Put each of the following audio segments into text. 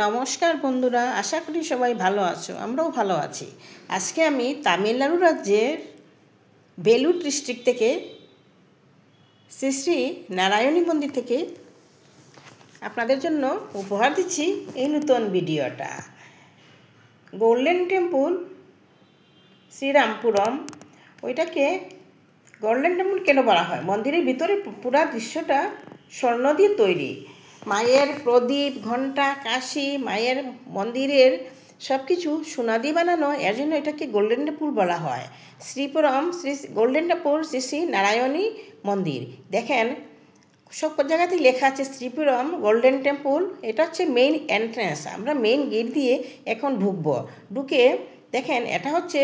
নমস্কার বন্ধুরা, আশা করি সবাই ভালো আছো। আমরাও ভালো আছি। আজকে আমি তামিলনাড়ু রাজ্যের বেলুর ডিস্ট্রিক্ট থেকে শ্রী শ্রী নারায়ণী মন্দির থেকে আপনাদের জন্য উপহার দিচ্ছি এই নতুন ভিডিওটা। গোল্ডেন টেম্পল শ্রীরামপুরম, ওইটাকে গোল্ডেন টেম্পল কেন বলা হয়? মন্দিরের ভিতরে পুরা দৃশ্যটা স্বর্ণ দিয়ে তৈরি। মায়ের প্রদীপ, ঘণ্টা, কাশি, মায়ের মন্দিরের সব কিছু সোনা দিয়ে বানানো, এর জন্য এটাকে গোল্ডেন টেম্পল বলা হয়। গোল্ডেন টেম্পল শ্রী শ্রী নারায়ণী মন্দির। দেখেন সব জায়গাতেই লেখা আছে শ্রীপুরম গোল্ডেন টেম্পল। এটা হচ্ছে মেইন এন্ট্রান্স। আমরা মেইন গেট দিয়ে এখন ঢুকবো। ঢুকে দেখেন এটা হচ্ছে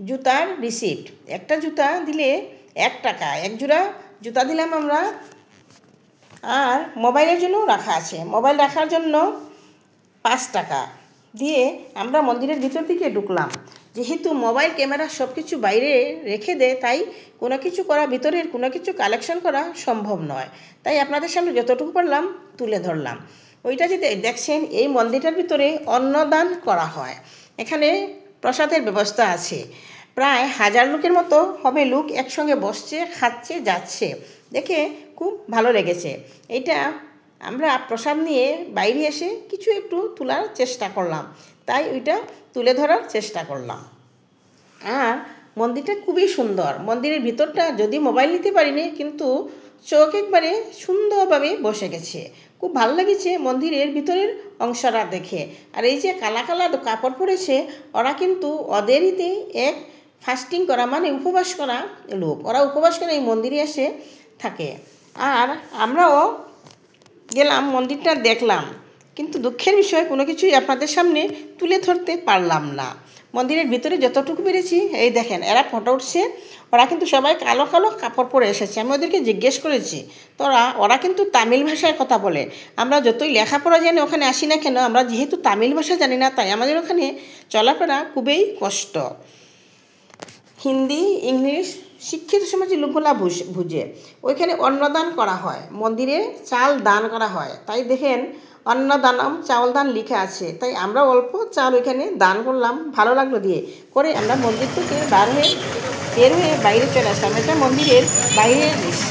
জুতার রিসিপ্ট। একটা জুতা দিলে 1 টাকা, 1 জোড়া জুতা দিলাম আমরা। আর মোবাইলের জন্য রাখা আছে, মোবাইল রাখার জন্য 5 টাকা দিয়ে আমরা মন্দিরের ভিতর দিকে ঢুকলাম। যেহেতু মোবাইল ক্যামেরা সব কিছু বাইরে রেখে দেয়, তাই কোনো কিছু করা, ভিতরের কোনো কিছু কালেকশন করা সম্ভব নয়। তাই আপনাদের সামনে যতটুকু পারলাম তুলে ধরলাম। ওইটা যে দেখছেন, এই মন্দিরটার ভিতরে অন্নদান করা হয়। এখানে প্রসাদের ব্যবস্থা আছে। প্রায় 1000 লোকের মতো হবে লোক একসঙ্গে বসছে, খাচ্ছে, যাচ্ছে। দেখে খুব ভালো লেগেছে। এটা আমরা প্রসাদ নিয়ে বাইরে এসে কিছু একটু তোলার চেষ্টা করলাম, তাই ওইটা তুলে ধরার চেষ্টা করলাম। আর মন্দিরটা খুবই সুন্দর। মন্দিরের ভিতরটা যদি মোবাইল নিতে পারিনি, কিন্তু চোখ একবারে সুন্দরভাবে বসে গেছে। খুব ভালো লেগেছে মন্দিরের ভিতরের অংশটা দেখে। আর এই যে কালা কালা কাপড় পরেছে, ওরা কিন্তু ওদেরইতে এক ফাস্টিং করা, মানে উপবাস করা লোক। ওরা উপবাস করে এই মন্দিরে এসে থাকে। আর আমরাও গেলাম, মন্দিরটা দেখলাম, কিন্তু দুঃখের বিষয় কোনো কিছুই আপনাদের সামনে তুলে ধরতে পারলাম না। মন্দিরের ভিতরে যতটুকু পেরেছি, এই দেখেন এরা ফটো উঠছে। ওরা কিন্তু সবাই কালো কালো কাপড় পরে এসেছে। আমি ওদেরকে জিজ্ঞেস করেছি, তো ওরা কিন্তু তামিল ভাষায় কথা বলে। আমরা যতই লেখাপড়া জানি ওখানে আসি না কেন, আমরা যেহেতু তামিল ভাষা জানি না, তাই আমাদের ওখানে চলাফেরা খুবই কষ্ট। হিন্দি, ইংলিশ শিক্ষিত সমাজের লোকগুলা বুঝে। ওইখানে অন্নদান করা হয়, মন্দিরে চাল দান করা হয়। তাই দেখেন অন্নদানম, চাউল দান লেখা আছে। তাই আমরা অল্প চাল ওইখানে দান করলাম, ভালো লাগলো দিয়ে করে আমরা মন্দির থেকে বের হয়ে বাইরে চলে আসলাম। এটা মন্দিরের বাইরের দৃশ্য।